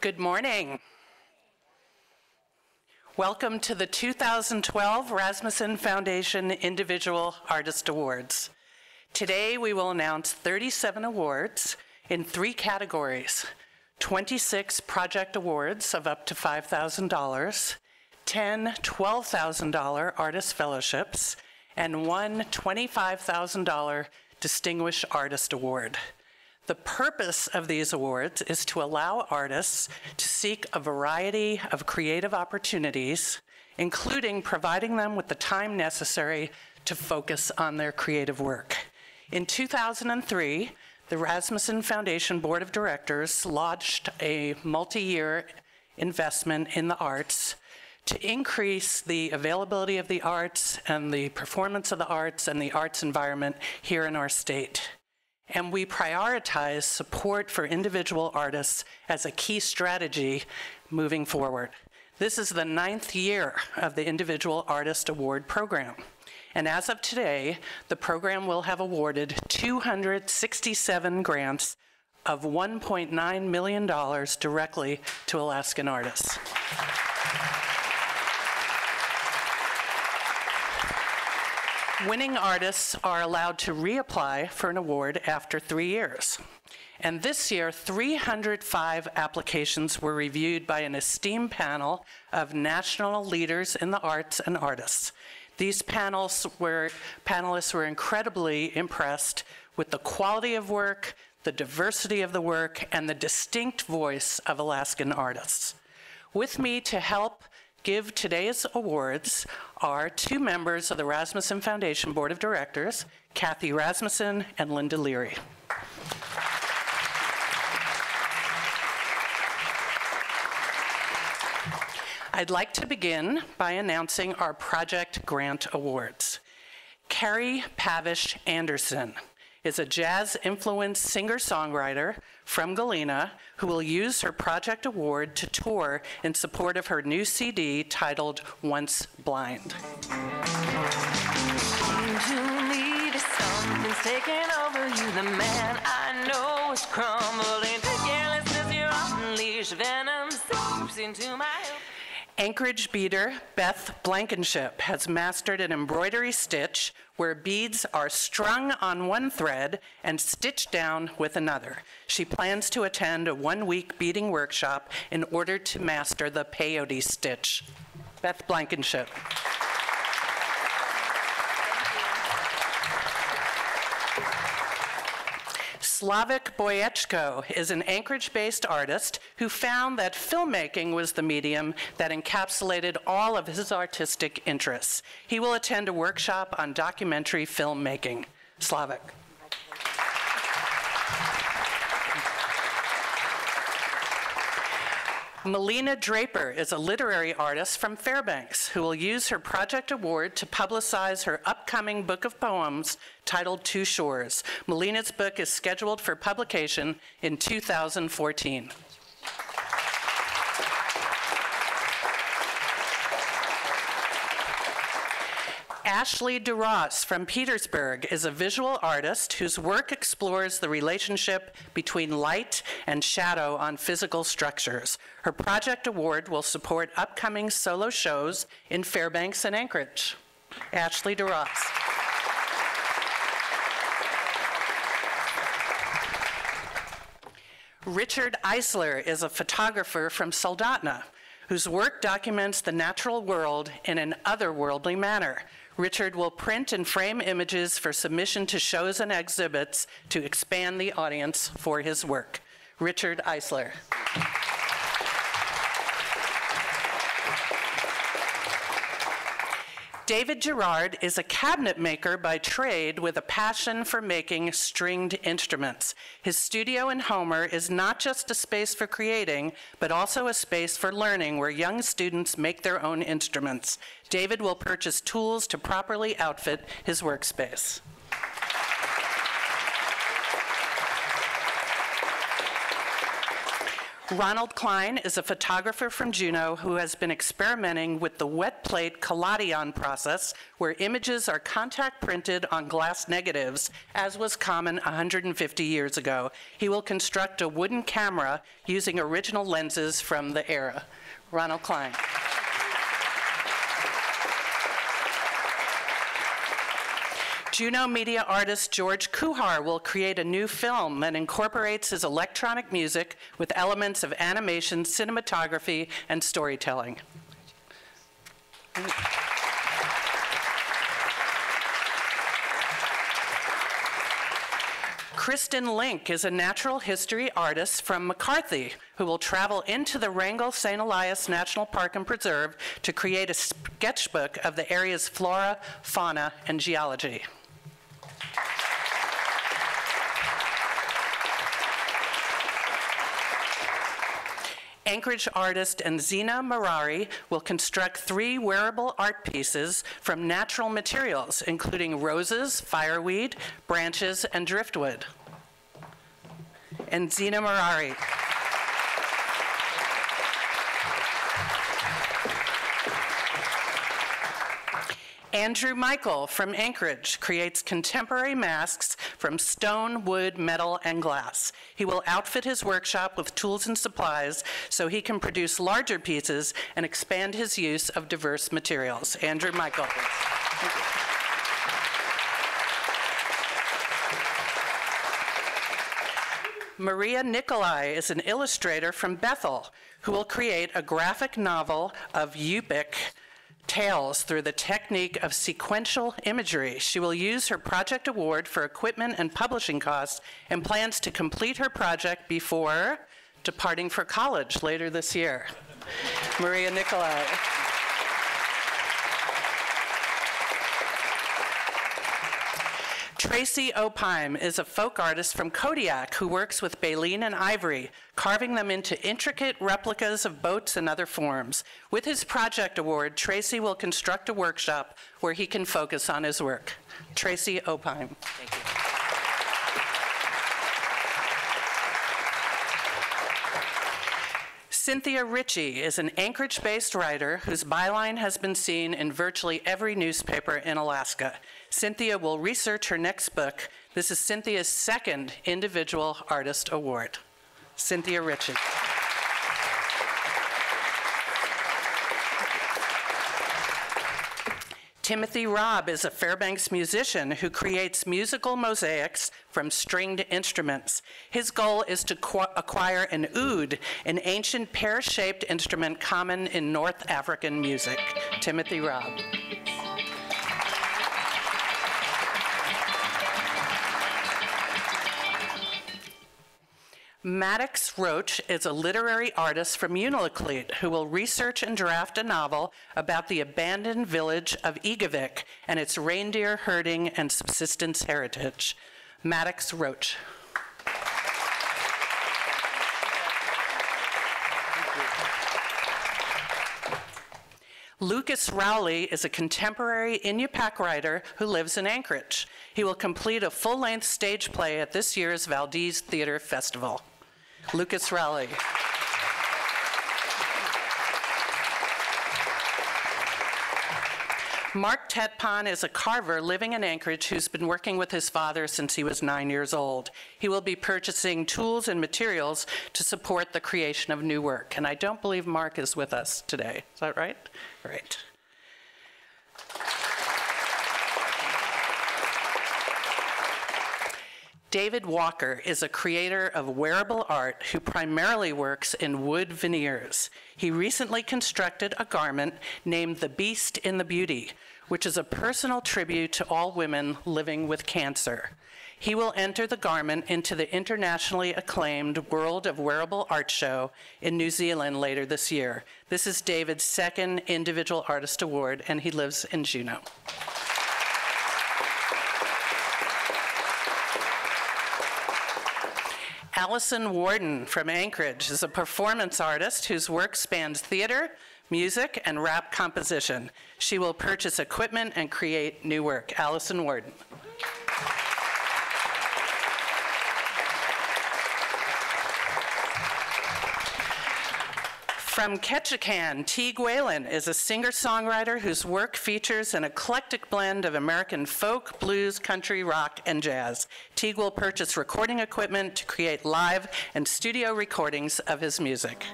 Good morning. Welcome to the 2012 Rasmuson Foundation Individual Artist Awards. Today we will announce 37 awards in 3 categories: 26 project awards of up to $5,000, 10 $12,000 artist fellowships, and 1 $25,000 Distinguished Artist Award. The purpose of these awards is to allow artists to seek a variety of creative opportunities, including providing them with the time necessary to focus on their creative work. In 2003, the Rasmuson Foundation Board of Directors launched a multi-year investment in the arts to increase the availability of the arts and the performance of the arts and the arts environment here in our state. And we prioritize support for individual artists as a key strategy moving forward. This is the 9th year of the Individual Artist Award program. And as of today, the program will have awarded 267 grants of $1.9 million directly to Alaskan artists. Winning artists are allowed to reapply for an award after 3 years. And this year, 305 applications were reviewed by an esteemed panel of national leaders in the arts and artists. These panelists were incredibly impressed with the quality of work, the diversity of the work, and the distinct voice of Alaskan artists. With me to help give today's awards are 2 members of the Rasmuson Foundation Board of Directors, Kathy Rasmuson and Linda Leary. I'd like to begin by announcing our project grant awards. KARRIE PAVISH Anderson is a jazz-influenced singer-songwriter from Galena who will use her project award to tour in support of her new CD titled Once Blind. Something's taking over you, the man I know is crumbling to carelessness. You unleash venom seeps into my Anchorage beater BETH BLANKENSHIP has mastered an embroidery stitch where beads are strung on one thread and stitched down with another. She plans to attend a 1-week beading workshop in order to master the peyote stitch. BETH BLANKENSHIP. Slavik Boyechko is an Anchorage-based artist who found that filmmaking was the medium that encapsulated all of his artistic interests. He will attend a workshop on documentary filmmaking. Slavik. MELINA DRAPER is a literary artist from Fairbanks who will use her project award to publicize her upcoming book of poems titled Two Shores. MELINA's book is scheduled for publication in 2014. Ashley DUROSS from Petersburg is a visual artist whose work explores the relationship between light and shadow on physical structures. Her project award will support upcoming solo shows in Fairbanks and Anchorage. Ashley DUROSS. Richard Eisler is a photographer from Soldotna whose work documents the natural world in an otherworldly manner. Richard will print and frame images for submission to shows and exhibits to expand the audience for his work. Richard Eisler. David GERARD is a cabinet maker by trade with a passion for making stringed instruments. His studio in Homer is not just a space for creating, but also a space for learning where young students make their own instruments. David will purchase tools to properly outfit his workspace. Ronald Klein is a photographer from Juneau who has been experimenting with the wet plate collodion process, where images are contact printed on glass negatives, as was common 150 years ago. He will construct a wooden camera using original lenses from the era. Ronald Klein. Juno media artist George Kuhar will create a new film that incorporates his electronic music with elements of animation, cinematography, and storytelling. Kristen Link is a natural history artist from McCarthy who will travel into the Wrangell St. Elias National Park and Preserve to create a sketchbook of the area's flora, fauna, and geology. Anchorage artist Zina Marari will construct 3 wearable art pieces from natural materials, including roses, fireweed, branches, and driftwood. And Zina Marari. Andrew Michael from Anchorage creates contemporary masks from stone, wood, metal, and glass. He will outfit his workshop with tools and supplies so he can produce larger pieces and expand his use of diverse materials. Andrew Michael. Thank you. Maria Nicolai is an illustrator from Bethel who will create a graphic novel of Yupik tales through the technique of sequential imagery. She will use her project award for equipment and publishing costs and plans to complete her project before departing for college later this year. Maria Nicolai. TRACY OPHEIM is a folk artist from Kodiak who works with baleen and ivory, carving them into intricate replicas of boats and other forms. With his project award, TRACY will construct a workshop where he can focus on his work. TRACY OPHEIM. Thank you. Cynthia Ritchie is an Anchorage-based writer whose byline has been seen in virtually every newspaper in Alaska. Cynthia will research her next book. This is Cynthia's 2nd Individual Artist Award. Cynthia Ritchie. Timothy ROBB is a Fairbanks musician who creates musical mosaics from stringed instruments. His goal is to acquire an oud, an ancient pear-shaped instrument common in North African music. Timothy ROBB. Maddox Roach is a literary artist from Unalakleet who will research and draft a novel about the abandoned village of Igavik and its reindeer herding and subsistence heritage. Maddox Roach. Lucas Rowley is a contemporary Inupiaq writer who lives in Anchorage. He will complete a full-length stage play at this year's Valdez Theater Festival. Lucas Rowley. Mark Tetpon is a carver living in Anchorage who's been working with his father since he was 9 years old. He will be purchasing tools and materials to support the creation of new work. And I don't believe Mark is with us today. Is that right? Great. David Walker is a creator of wearable art who primarily works in wood veneers. He recently constructed a garment named The Beast in the Beauty, which is a personal tribute to all women living with cancer. He will enter the garment into the internationally acclaimed World of Wearable Art Show in New Zealand later this year. This is David's 2nd Individual Artist Award, and he lives in Juneau. Allison Warden from Anchorage is a performance artist whose work spans theater, music, and rap composition. She will purchase equipment and create new work. Allison Warden. From Ketchikan, TEAGUE WHALEN is a singer-songwriter whose work features an eclectic blend of American folk, blues, country, rock, and jazz. TEAGUE will purchase recording equipment to create live and studio recordings of his music.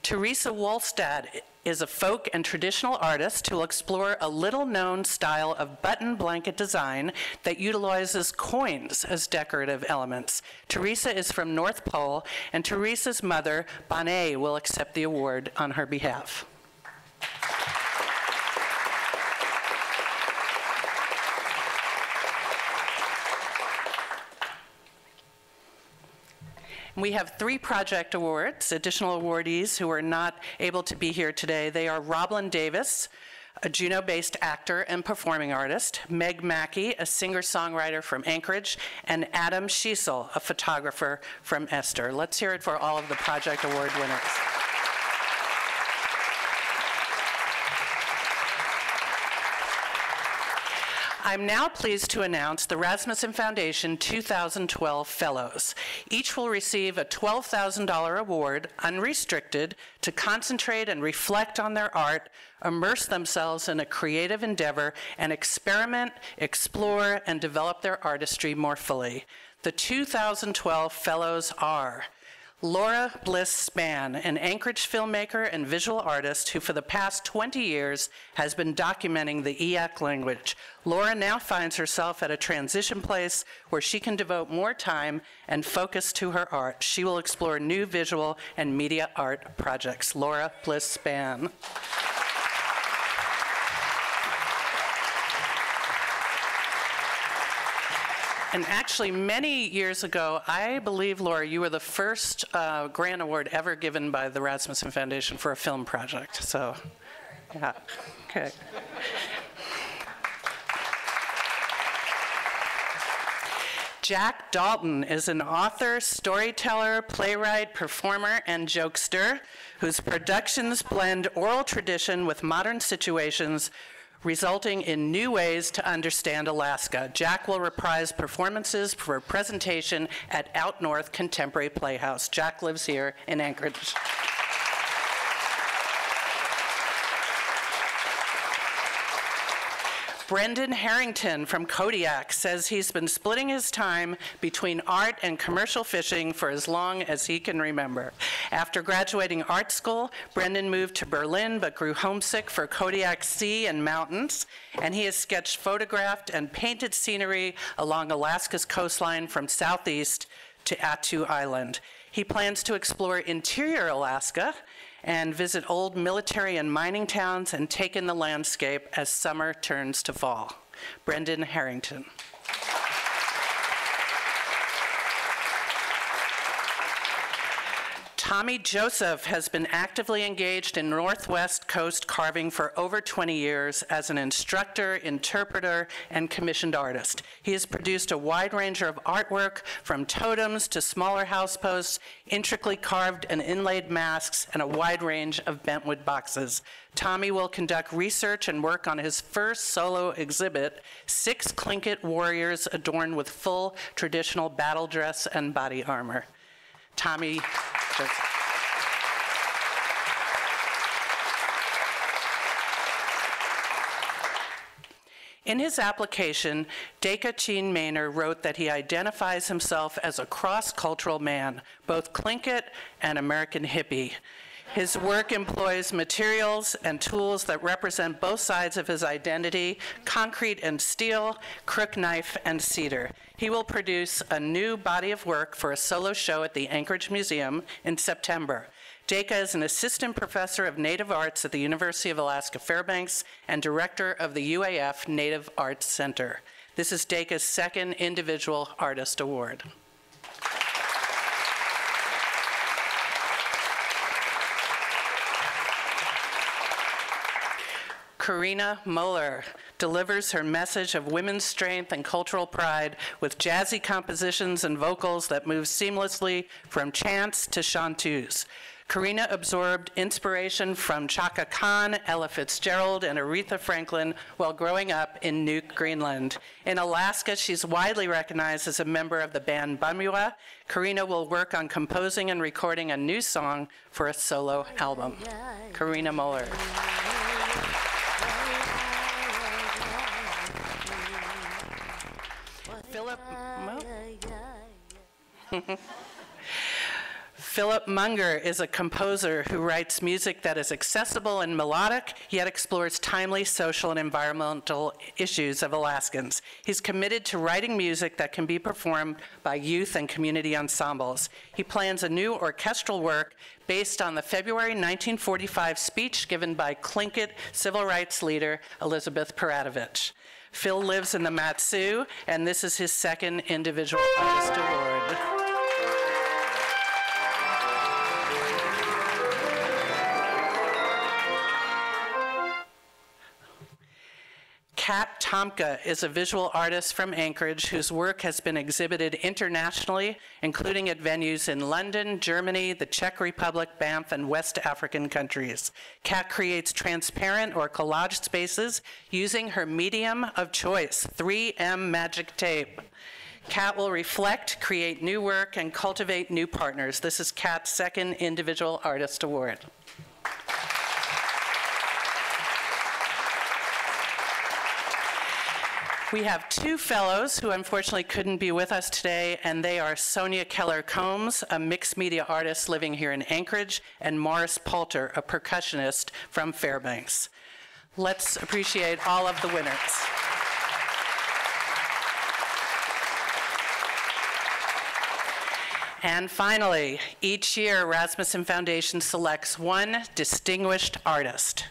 THERESA WOLDSTAD is a folk and traditional artist who will explore a little-known style of button blanket design that utilizes coins as decorative elements. THERESA is from North Pole, and THERESA's mother, Bonnet, will accept the award on her behalf. We have 3 project awards, additional awardees who are not able to be here today. They are Robin Davis, a Juneau-based actor and performing artist, Meg Mackey, a singer-songwriter from Anchorage, and Adam Schiesel, a photographer from Esther. Let's hear it for all of the project award winners. I'm now pleased to announce the Rasmuson Foundation 2012 Fellows. Each will receive a $12,000 award, unrestricted, to concentrate and reflect on their art, immerse themselves in a creative endeavor, and experiment, explore, and develop their artistry more fully. The 2012 Fellows are Laura Bliss Spann, an Anchorage filmmaker and visual artist who for the past 20 years has been documenting the EAC language. Laura now finds herself at a transition place where she can devote more time and focus to her art. She will explore new visual and media art projects. Laura Bliss Spann. And actually, many years ago, I believe, Laura, you were the first grant award ever given by the Rasmuson Foundation for a film project. So, yeah, okay. Jack Dalton is an author, storyteller, playwright, performer, and jokester whose productions blend oral tradition with modern situations, resulting in new ways to understand Alaska. Jack will reprise performances for a presentation at Out North Contemporary Playhouse. Jack lives here in Anchorage. Brendan Harrington from Kodiak says he's been splitting his time between art and commercial fishing for as long as he can remember. After graduating art school, Brendan moved to Berlin but grew homesick for Kodiak sea and mountains, and he has sketched, photographed, and painted scenery along Alaska's coastline from southeast to Attu Island. He plans to explore interior Alaska and visit old military and mining towns and take in the landscape as summer turns to fall. Brendan Harrington. Tommy Joseph has been actively engaged in Northwest Coast carving for over 20 years as an instructor, interpreter, and commissioned artist. He has produced a wide range of artwork from totems to smaller house posts, intricately carved and inlaid masks, and a wide range of bentwood boxes. Tommy will conduct research and work on his first solo exhibit, 6 Tlingit warriors adorned with full traditional battle dress and body armor. Tommy. In his application, Deka Chin Maynor wrote that he identifies himself as a cross-cultural man, both Tlingit and American hippie. His work employs materials and tools that represent both sides of his identity, concrete and steel, crook knife and cedar. He will produce a new body of work for a solo show at the Anchorage Museum in September. Deka is an assistant professor of Native Arts at the University of Alaska Fairbanks and director of the UAF Native Arts Center. This is Deka's second Individual Artist Award. KARINA MOELLER delivers her message of women's strength and cultural pride with jazzy compositions and vocals that move seamlessly from chants to chanteuse. KARINA absorbed inspiration from Chaka Khan, Ella Fitzgerald, and Aretha Franklin while growing up in Nuuk, Greenland. In Alaska, she's widely recognized as a member of the band Bumua. KARINA will work on composing and recording a new song for a solo album. KARINA MOELLER. Philip Munger is a composer who writes music that is accessible and melodic, yet explores timely social and environmental issues of Alaskans. He's committed to writing music that can be performed by youth and community ensembles. He plans a new orchestral work based on the February 1945 speech given by Tlingit civil rights leader Elizabeth Paratovich. Phil lives in the Mat-Su, and this is his second Individual Artist Award. Kat Tomka is a visual artist from Anchorage whose work has been exhibited internationally, including at venues in London, Germany, the Czech Republic, Banff, and West African countries. Kat creates transparent or collage spaces using her medium of choice, 3M magic tape. Kat will reflect, create new work, and cultivate new partners. This is Kat's second Individual Artist Award. We have two fellows who unfortunately couldn't be with us today, and they are Sonia Keller-Combs, a mixed media artist living here in Anchorage, and Morris Palter, a percussionist from Fairbanks. Let's appreciate all of the winners. And finally, each year, Rasmuson Foundation selects one distinguished artist.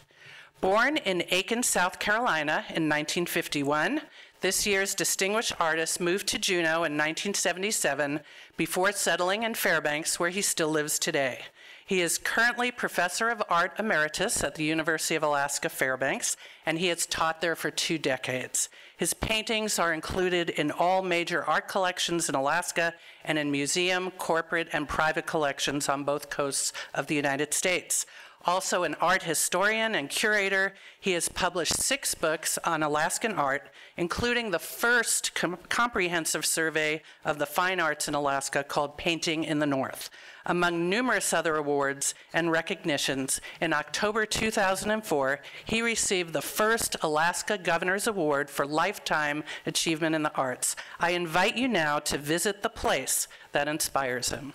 Born in Aiken, South Carolina in 1951, this year's distinguished artist moved to Juneau in 1977 before settling in Fairbanks, where he still lives today. He is currently Professor of Art Emeritus at the University of Alaska Fairbanks, and he has taught there for 2 decades. His paintings are included in all major art collections in Alaska and in museum, corporate, and private collections on both coasts of the United States. Also an art historian and curator, he has published 6 books on Alaskan art, including the first comprehensive survey of the fine arts in Alaska called Painting in the North. Among numerous other awards and recognitions, in October 2004, he received the first Alaska Governor's Award for Lifetime Achievement in the Arts. I invite you now to visit the place that inspires him.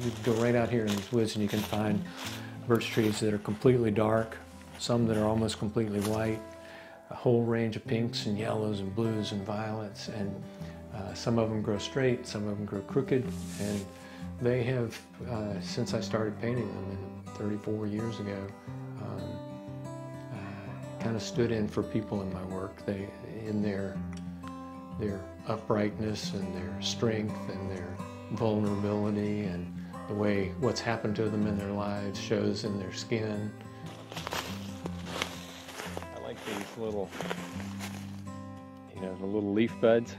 You can go right out here in these woods and you can find birch trees that are completely dark, some that are almost completely white, a whole range of pinks and yellows and blues and violets, and some of them grow straight, some of them grow crooked, and they have, since I started painting them 34 years ago, kind of stood in for people in my work. They, in their uprightness and their strength and their vulnerability and the way what's happened to them in their lives shows in their skin. I like these little, the little leaf buds.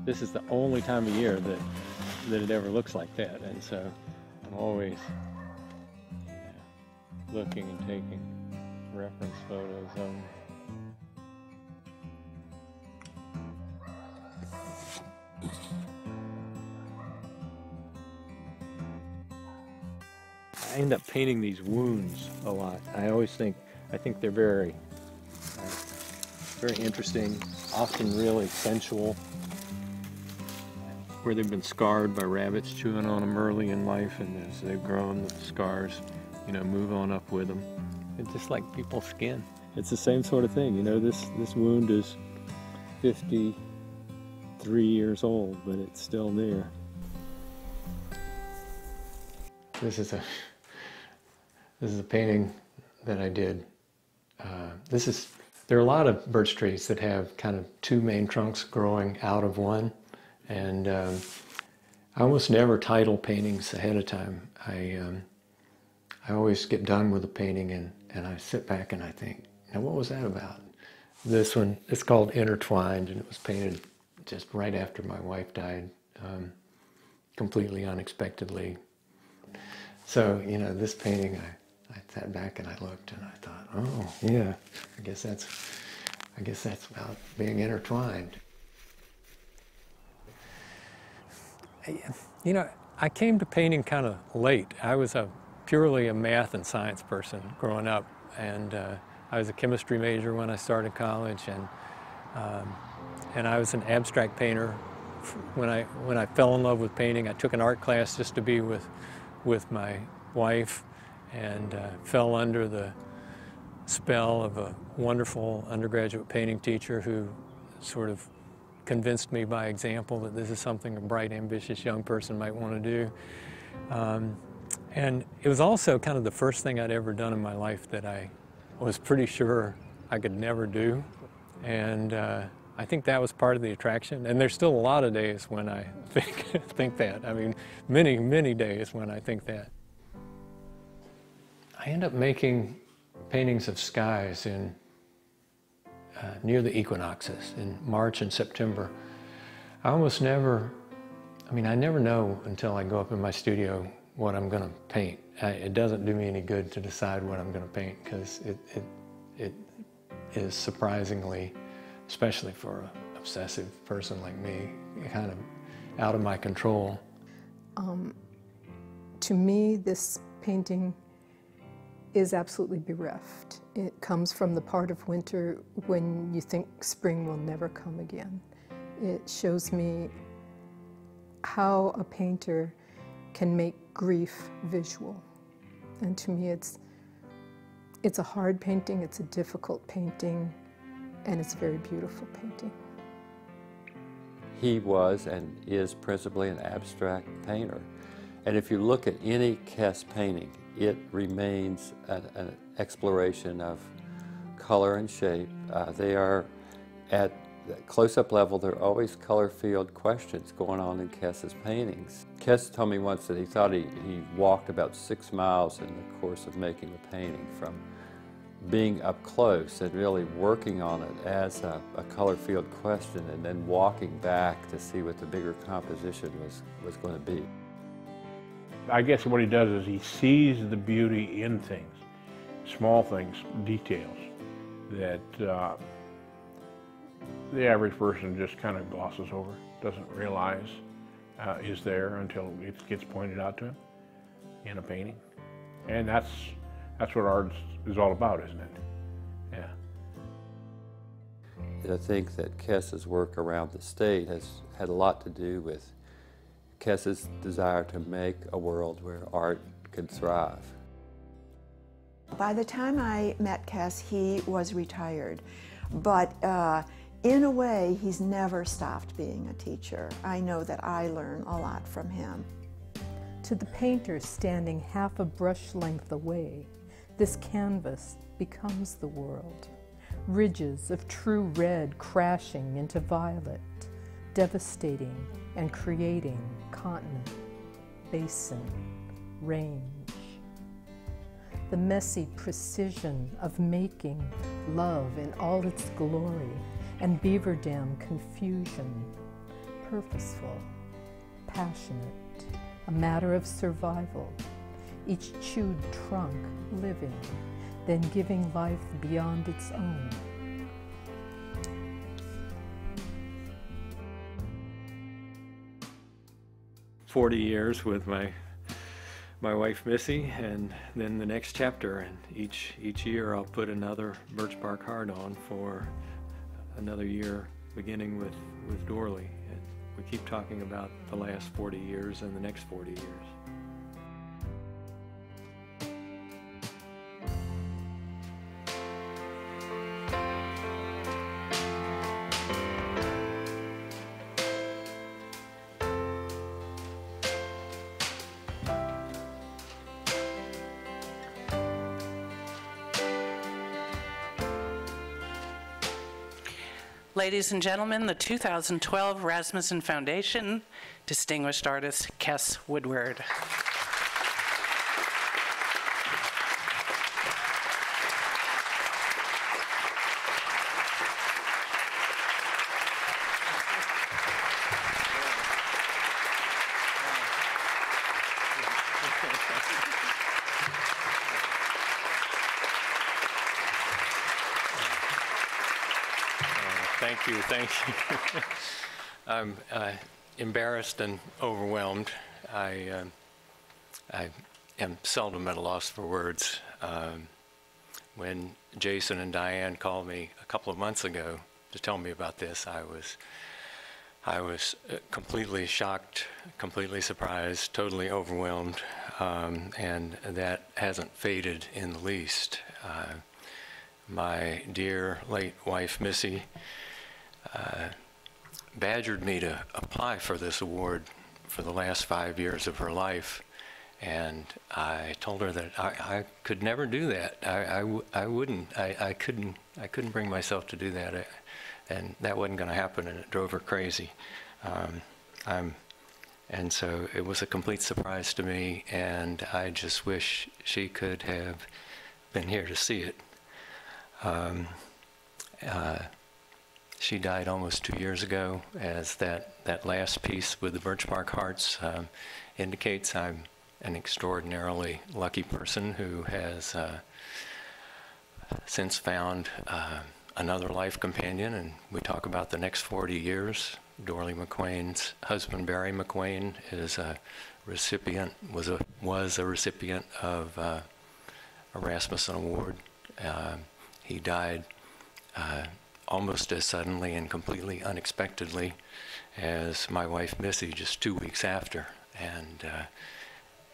This is the only time of year that it ever looks like that, and so I'm always looking and taking reference photos of them. I end up painting these wounds a lot. I think they're very interesting, often really sensual, where they've been scarred by rabbits chewing on them early in life, and as they've grown, the scars, move on up with them. It's just like people's skin. It's the same sort of thing, this wound is 53 years old, but it's still there. This is a painting that I did. There are a lot of birch trees that have kind of 2 main trunks growing out of one, and I almost never title paintings ahead of time. I always get done with a painting and I sit back and I think, now what was that about? This one, it's called Intertwined, and it was painted just right after my wife died completely unexpectedly. So, you know, this painting, I sat back and I looked and I thought, oh, yeah, I guess that's about being intertwined. You know, I came to painting kind of late. I was purely a math and science person growing up, and I was a chemistry major when I started college, and I was an abstract painter. When I fell in love with painting, I took an art class just to be with my wife, and fell under the spell of a wonderful undergraduate painting teacher who sort of convinced me by example that this is something a bright, ambitious young person might want to do. And it was also kind of the first thing I'd ever done in my life that I was pretty sure I could never do. And I think that was part of the attraction. And there's still a lot of days when I think that. I mean, many, many days when I think that. I end up making paintings of skies in near the equinoxes in March and September. I almost never, I never know until I go up in my studio what I'm going to paint. It doesn't do me any good to decide what I'm going to paint, because it is surprisingly, especially for an obsessive person like me, kind of out of my control. To me, this painting is absolutely bereft. It comes from the part of winter when you think spring will never come again. It shows me how a painter can make grief visual. And to me, it's a hard painting, it's a difficult painting, and it's a very beautiful painting. He was and is principally an abstract painter. And if you look at any Kess painting, it remains an exploration of color and shape. They are at the close-up level, there are always color field questions going on in Kess's paintings. Kess told me once that he thought he walked about 6 miles in the course of making the painting, from being up close and really working on it as a color field question, and then walking back to see what the bigger composition was going to be. I guess what he does is he sees the beauty in things, small things, details, that the average person just kind of glosses over, doesn't realize is there until it gets pointed out to him in a painting. And that's what art is all about, isn't it? Yeah. I think that Kess's work around the state has had a lot to do with Kess's desire to make a world where art could thrive. By the time I met Kess, he was retired, but in a way, he's never stopped being a teacher. I know that I learn a lot from him. To the painter standing half a brush length away, this canvas becomes the world. Ridges of true red crashing into violet, devastating and creating continent, basin, range. The messy precision of making love in all its glory, and beaver dam confusion, purposeful, passionate, a matter of survival, each chewed trunk living, then giving life beyond its own. "40 years with my wife Missy, and then the next chapter, and each year I'll put another birch bark heart on for another year, beginning with Dorley. And we keep talking about the last 40 years and the next 40 years. Ladies and gentlemen, the 2012 Rasmuson Foundation Distinguished Artist Kess Woodward. Thank you, thank you. I'm embarrassed and overwhelmed. I am seldom at a loss for words. When Jason and Diane called me a couple of months ago to tell me about this, I was completely shocked, completely surprised, totally overwhelmed, and that hasn't faded in the least. My dear late wife, Missy, badgered me to apply for this award for the last 5 years of her life, and I told her that I could never do that. I wouldn't. I couldn't bring myself to do that, and that wasn't going to happen, and it drove her crazy. And so it was a complete surprise to me, and I just wish she could have been here to see it. She died almost 2 years ago, as that last piece with the birchbark hearts indicates. I'm an extraordinarily lucky person who has since found another life companion, and we talk about the next 40 years. Dorley McQuain's husband, Barry McQuain, is a recipient, was a recipient of a Rasmuson Award. He died almost as suddenly and completely unexpectedly as my wife Missy just 2 weeks after. And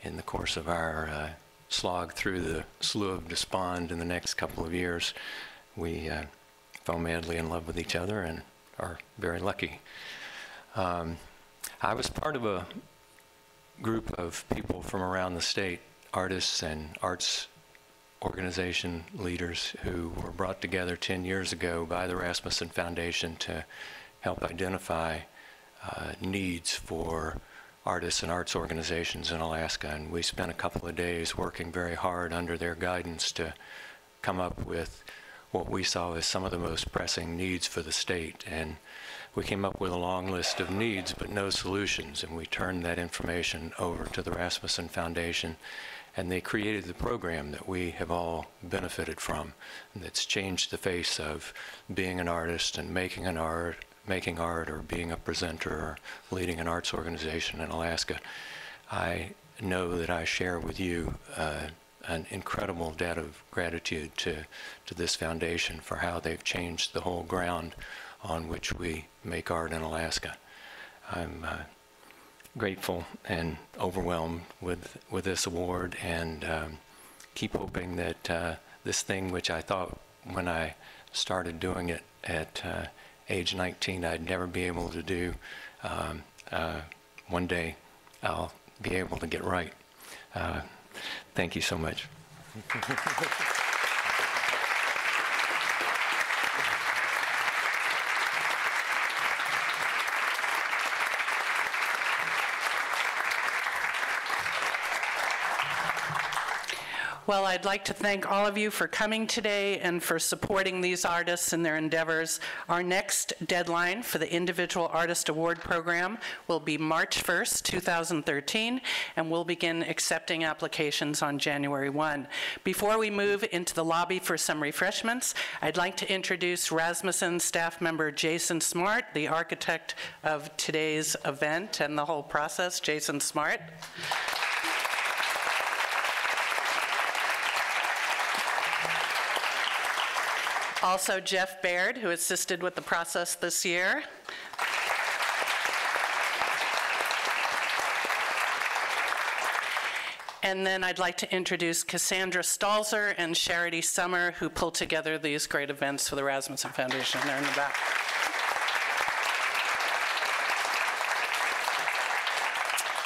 in the course of our slog through the slough of despond in the next couple of years, we fell madly in love with each other and are very lucky. I was part of a group of people from around the state, artists and arts organization leaders, who were brought together 10 years ago by the Rasmuson Foundation to help identify needs for artists and arts organizations in Alaska. And we spent a couple of days working very hard under their guidance to come up with what we saw as some of the most pressing needs for the state. And we came up with a long list of needs but no solutions, and we turned that information over to the Rasmuson Foundation, and they created the program that we have all benefited from, and that's changed the face of being an artist and making art, or being a presenter, or leading an arts organization in Alaska. I know that I share with you an incredible debt of gratitude to this foundation for how they've changed the whole ground on which we make art in Alaska. I'm grateful and overwhelmed with this award, and keep hoping that this thing, which I thought when I started doing it at age 19 I'd never be able to do, one day I'll be able to get right. Thank you so much. Well, I'd like to thank all of you for coming today and for supporting these artists in their endeavors. Our next deadline for the Individual Artist Award Program will be March 1st, 2013, and we'll begin accepting applications on January 1. Before we move into the lobby for some refreshments, I'd like to introduce Rasmussen staff member Jason Smart, the architect of today's event and the whole process. Jason Smart. Also Jeff Baird, who assisted with the process this year. And then I'd like to introduce Cassandra Stalzer and Charity Summer, who pull together these great events for the Rasmussen Foundation. They're in the back.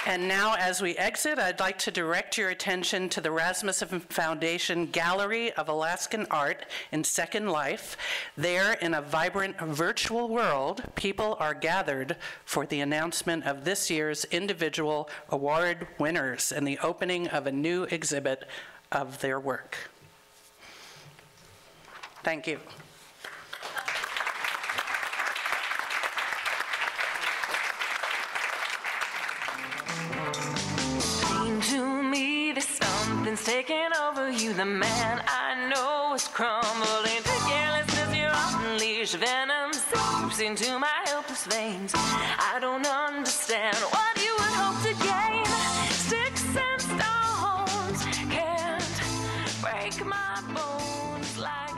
And now, as we exit, I'd like to direct your attention to the Rasmussen Foundation Gallery of Alaskan Art in Second Life. There, in a vibrant virtual world, people are gathered for the announcement of this year's individual award winners and the opening of a new exhibit of their work. Thank you. Something's taking over you. The man I know is crumbling to carelessness. You're unleashed venom. seeps into my helpless veins. I don't understand what you would hope to gain. Sticks and stones can't break my bones like